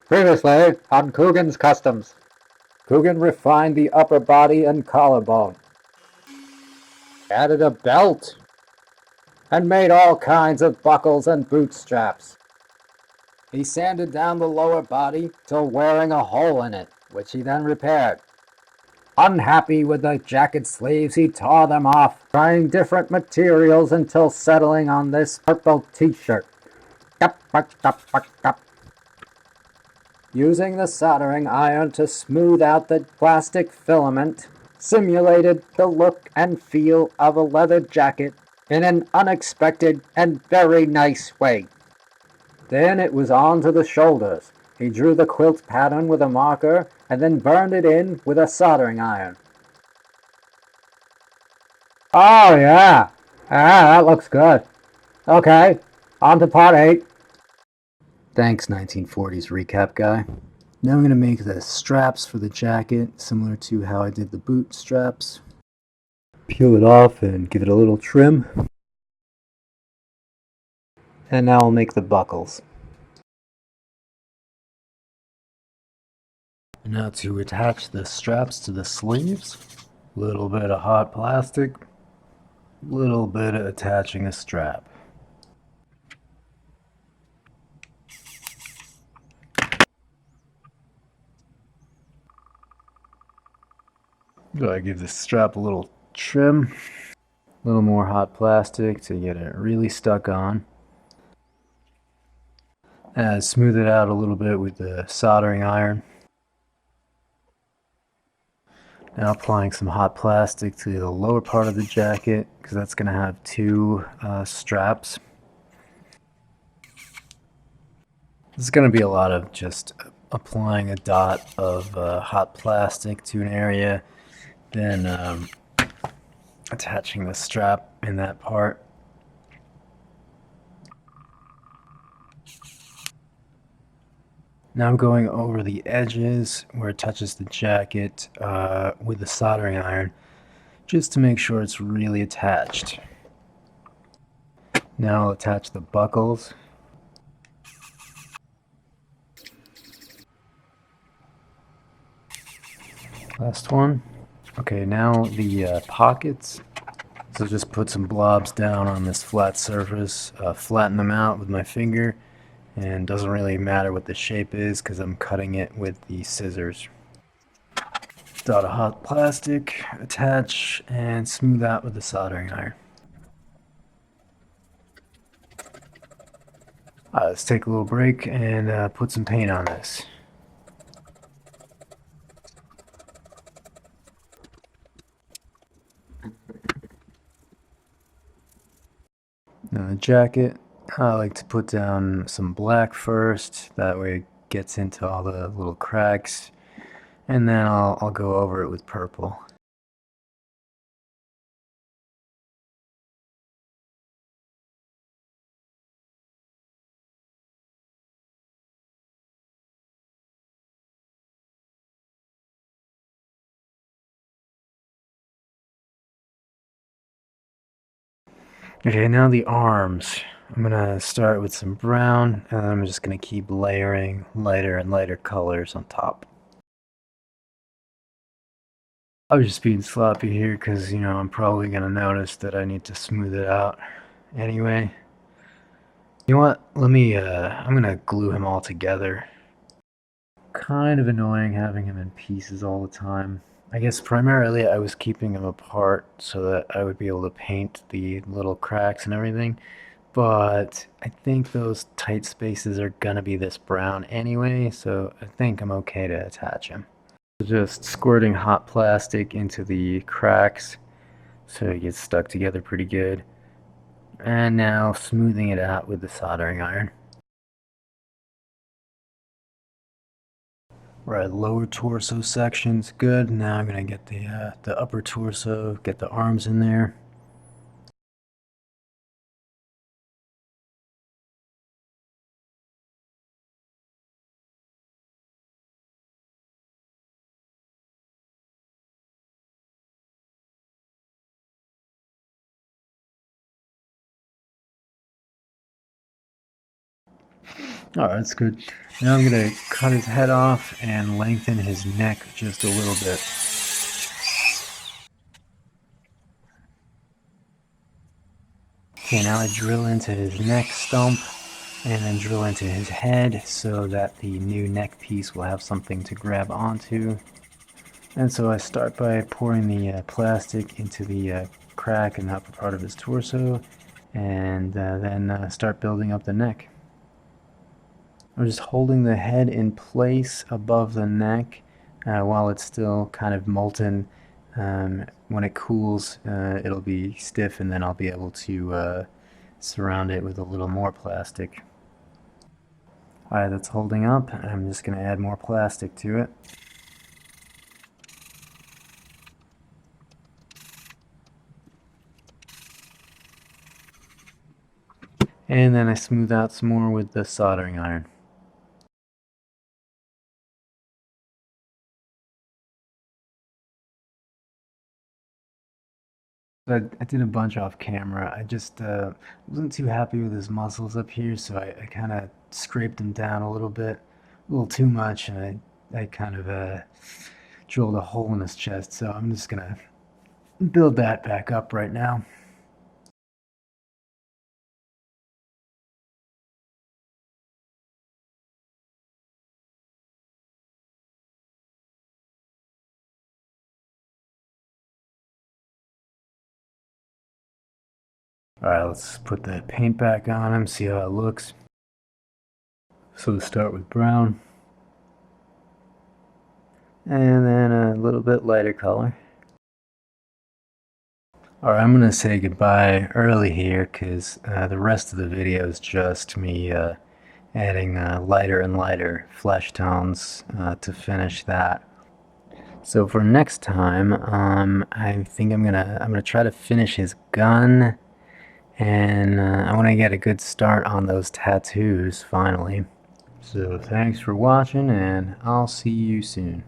Previously on Coogan's Customs. Coogan refined the upper body and collarbone, added a belt, and made all kinds of buckles and boot straps. He sanded down the lower body till wearing a hole in it, which he then repaired. Unhappy with the jacket sleeves, he tore them off, trying different materials until settling on this purple t-shirt. Using the soldering iron to smooth out the plastic filament, simulated the look and feel of a leather jacket in an unexpected and very nice way. Then it was on to the shoulders. He drew the quilt pattern with a marker and then burned it in with a soldering iron. Oh yeah, that looks good. Okay, on to part 8. Thanks, 1940s recap guy. Now I'm going to make the straps for the jacket, similar to how I did the boot straps. Peel it off and give it a little trim. And now I'll make the buckles. Now to attach the straps to the sleeves, a little bit of hot plastic, a little bit of attaching a strap. Gotta give this strap a little trim, a little more hot plastic to get it really stuck on. And smooth it out a little bit with the soldering iron. Now applying some hot plastic to the lower part of the jacket, because that's going to have 2 straps. This is going to be a lot of just applying a dot of hot plastic to an area, then attaching the strap in that part. Now I'm going over the edges where it touches the jacket with the soldering iron, just to make sure it's really attached. Now I'll attach the buckles. Last one. Okay, now the pockets. So just put some blobs down on this flat surface, flatten them out with my finger, and doesn't really matter what the shape is because I'm cutting it with the scissors. Dot of hot plastic, attach, and smooth out with the soldering iron. Let's take a little break and put some paint on this. Now the jacket, I like to put down some black first, that way it gets into all the little cracks, and then I'll go over it with purple. Okay, now the arms. I'm gonna start with some brown, and I'm just gonna keep layering lighter and lighter colors on top. I was just being sloppy here because, you know, I'm probably gonna notice that I need to smooth it out anyway. You know what? I'm gonna glue him all together. Kind of annoying having him in pieces all the time. I guess primarily I was keeping them apart so that I would be able to paint the little cracks and everything, but I think those tight spaces are gonna be this brown anyway, so I think I'm okay to attach him. Just squirting hot plastic into the cracks so it gets stuck together pretty good, and now smoothing it out with the soldering iron. Right, lower torso section's good. Now I'm gonna get the upper torso, get the arms in there. Oh, that's good. Now I'm gonna cut his head off and lengthen his neck just a little bit. Okay, now I drill into his neck stump and then drill into his head so that the new neck piece will have something to grab onto. And so I start by pouring the plastic into the crack in the upper part of his torso, and then start building up the neck. I'm just holding the head in place above the neck while it's still kind of molten. When it cools, it'll be stiff, and then I'll be able to surround it with a little more plastic. Alright, that's holding up. I'm just going to add more plastic to it. And then I smooth out some more with the soldering iron. I did a bunch off camera. I just wasn't too happy with his muscles up here, so I kind of scraped him down a little too much, and I kind of drilled a hole in his chest. So I'm just gonna build that back up right now. All right, let's put the paint back on him, see how it looks. So to start with brown, and then a little bit lighter color. Alright, I'm gonna say goodbye early here because the rest of the video is just me adding lighter and lighter flesh tones to finish that. So for next time, I think I'm gonna try to finish his gun, and I want to get a good start on those tattoos finally. So thanks for watching, and I'll see you soon.